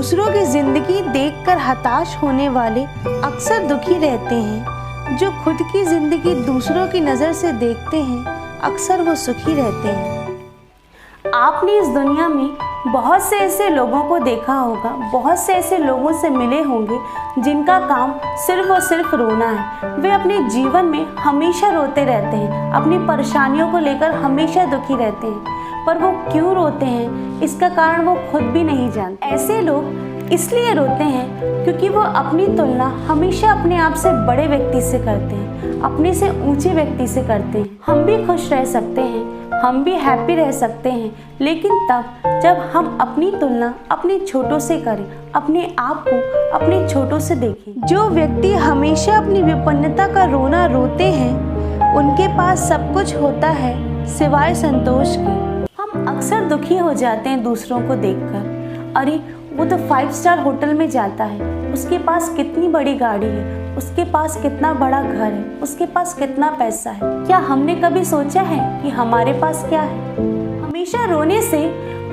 दूसरों की जिंदगी देखकर हताश होने वाले अक्सर दुखी रहते हैं। जो खुद की जिंदगी दूसरों की नज़र से देखते हैं अक्सर वो सुखी रहते हैं। आपने इस दुनिया में बहुत से ऐसे लोगों को देखा होगा, बहुत से ऐसे लोगों से मिले होंगे जिनका काम सिर्फ और सिर्फ रोना है। वे अपने जीवन में हमेशा रोते रहते हैं, अपनी परेशानियों को लेकर हमेशा दुखी रहते हैं, पर वो क्यों रोते हैं इसका कारण वो खुद भी नहीं जानते। ऐसे लोग इसलिए रोते हैं क्योंकि वो अपनी तुलना हमेशा अपने आप से बड़े व्यक्ति से करते हैं, अपने से ऊंचे व्यक्ति से करते हैं। हम भी खुश रह सकते हैं, हम भी हैप्पी रह सकते हैं, लेकिन तब जब हम अपनी तुलना अपने छोटों से करें, अपने आप को अपने छोटों से देखें। जो व्यक्ति हमेशा अपनी विपन्नता का रोना रोते हैं उनके पास सब कुछ होता है सिवाय संतोष के। हम अक्सर दुखी हो जाते हैं दूसरों को देखकर। अरे वो तो 5 स्टार होटल में जाता है, उसके पास कितनी बड़ी गाड़ी है, उसके पास कितना बड़ा घर है, उसके पास कितना पैसा है। क्या हमने कभी सोचा है कि हमारे पास क्या है? हमेशा रोने से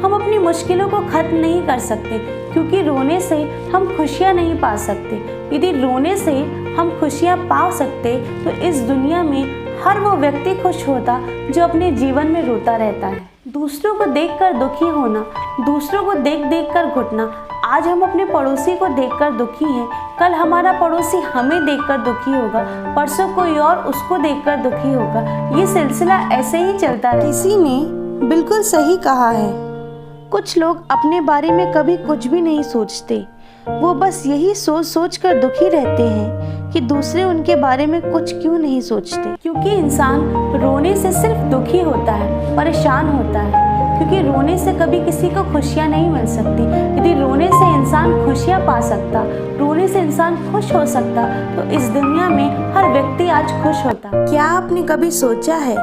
हम अपनी मुश्किलों को खत्म नहीं कर सकते, क्योंकि रोने से हम खुशियाँ नहीं पा सकते। यदि रोने से हम खुशियाँ पा सकते तो इस दुनिया में हर वो व्यक्ति खुश होता जो अपने जीवन में रोता रहता है। दूसरों को देखकर दुखी होना, दूसरों को देख देख कर घुटना। आज हम अपने पड़ोसी को देखकर दुखी हैं, कल हमारा पड़ोसी हमें देखकर दुखी होगा, परसों कोई और उसको देखकर दुखी होगा। ये सिलसिला ऐसे ही चलता है। किसी ने बिल्कुल सही कहा है, कुछ लोग अपने बारे में कभी कुछ भी नहीं सोचते, वो बस यही सोच सोच कर दुखी रहते हैं कि दूसरे उनके बारे में कुछ क्यों नहीं सोचते। क्योंकि इंसान रोने से सिर्फ दुखी होता है, परेशान होता है, क्योंकि रोने से कभी किसी को खुशियाँ नहीं मिल सकती। यदि रोने से इंसान खुशियाँ पा सकता, रोने से इंसान खुश हो सकता, तो इस दुनिया में हर व्यक्ति आज खुश होता। क्या आपने कभी सोचा है,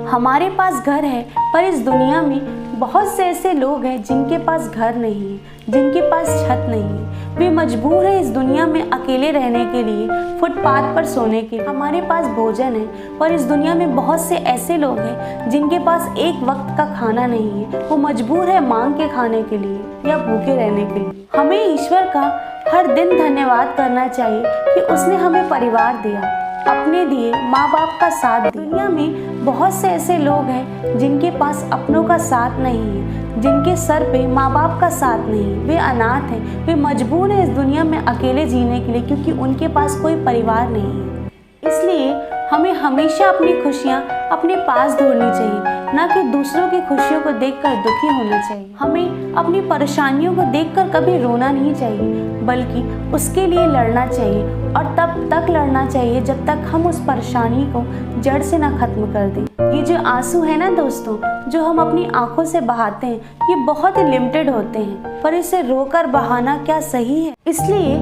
हमारे पास घर है पर इस दुनिया में बहुत से ऐसे लोग हैं जिनके पास घर नहीं है, जिनके पास छत नहीं है। वे मजबूर हैं इस दुनिया में अकेले रहने के लिए, फुटपाथ पर सोने के लिए। हमारे पास भोजन है पर इस दुनिया में बहुत से ऐसे लोग हैं जिनके पास एक वक्त का खाना नहीं है, वो मजबूर है मांग के खाने के लिए या भूखे रहने के लिए। हमें ईश्वर का हर दिन धन्यवाद करना चाहिए कि उसने हमें परिवार दिया, अपने दिए माँ बाप का साथ दिया। दुनिया में बहुत से ऐसे लोग हैं जिनके पास अपनों का साथ नहीं है, जिनके सर पे माँ बाप का साथ नहीं है, वे अनाथ हैं, वे मजबूर हैं इस दुनिया में अकेले जीने के लिए, क्योंकि उनके पास कोई परिवार नहीं है। इसलिए हमें हमेशा अपनी खुशियाँ अपने पास ढूंढनी चाहिए, ना कि दूसरों की खुशियों को देखकर दुखी होना चाहिए। हमें अपनी परेशानियों को देखकर कभी रोना नहीं चाहिए, बल्कि उसके लिए लड़ना चाहिए, और तब तक लड़ना चाहिए जब तक हम उस परेशानी को जड़ से ना खत्म कर दें। ये जो आंसू है ना दोस्तों, जो हम अपनी आंखों से बहाते हैं, ये बहुत ही लिमिटेड होते हैं, पर इसे रोकर बहाना क्या सही है? इसलिए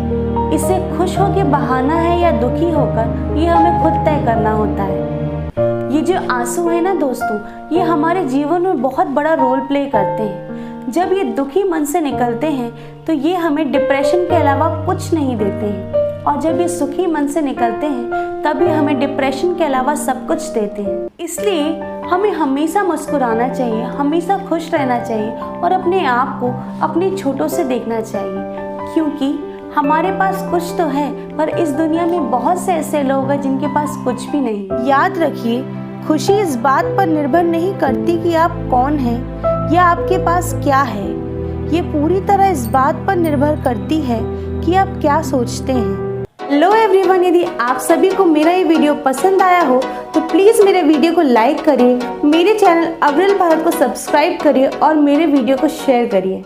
इसे खुश होकर बहाना है या दुखी होकर, ये हमें खुद तय करना होता है। ये जो आंसू है ना दोस्तों, ये हमारे जीवन में बहुत बड़ा रोल प्ले करते हैं। जब ये दुखी मन से निकलते हैं तो ये हमें डिप्रेशन के अलावा कुछ नहीं देते हैं, और जब ये सुखी मन से निकलते हैं तब ये हमें डिप्रेशन के अलावा सब कुछ देते हैं। इसलिए हमें हमेशा मुस्कुराना चाहिए, हमेशा खुश रहना चाहिए, और अपने आप को अपने छोटों से देखना चाहिए, क्योंकि हमारे पास कुछ तो है पर इस दुनिया में बहुत से ऐसे लोग हैं जिनके पास कुछ भी नहीं। याद रखिए, खुशी इस बात पर निर्भर नहीं करती कि आप कौन हैं या आपके पास क्या है, ये पूरी तरह इस बात पर निर्भर करती है कि आप क्या सोचते हैं। हेलो एवरीवन, यदि आप सभी को मेरा ये वीडियो पसंद आया हो तो प्लीज़ मेरे वीडियो को लाइक करिए, मेरे चैनल अविरल भारत को सब्सक्राइब करिए और मेरे वीडियो को शेयर करिए।